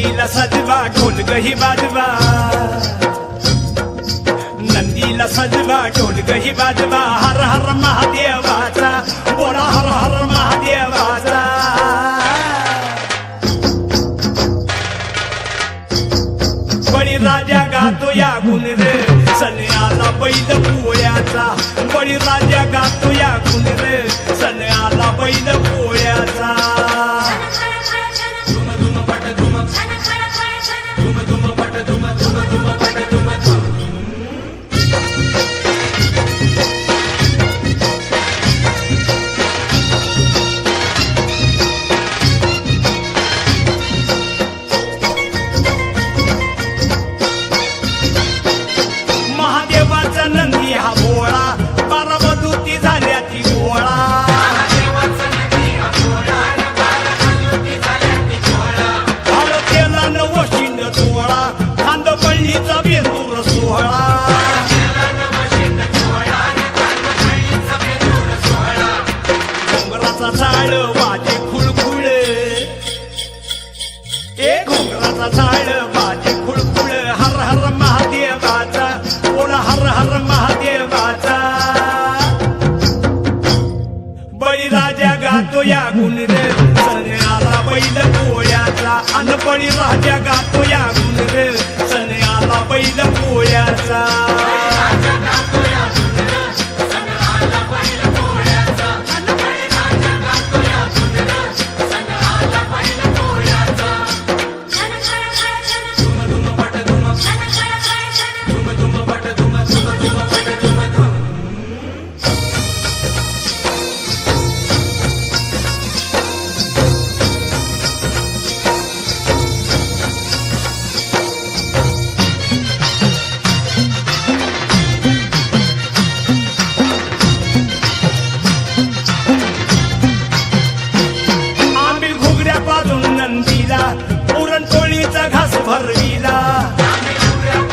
नंदीला सजवा ढोल गही बाजवा, नंदीला सजवा ढोल गही बाजवा, हर हर महादेवाचा बोला हर हर महादेवाचा। बळीराजा गातो या गुण रे सण आला बैल पोळ्याचा, बळीराजा गातो या गुण रे सण आला बैल पोळ्याचा। महादेवाचा नंदी हा भोळा, बारामधूती झाल्या ती गोळा। हळतेला नवशिंड सोहळा, खांद पळणीचा बेंदूर सोहळा। घोंगराचा झाड वाजे खुळखुळ, ए घोंगराचा झाड वाजे खुळखुळ, हर हर महादेवाचा बोला हर हर महादेवाचा। बळीराजा गातो या गुण रे सण आला बैल पोळ्याचा, अन बळीराजा गातो या गुण रे सण आला बैल पोळ्याचा। नंदीला पुरणपोळीचा घास भर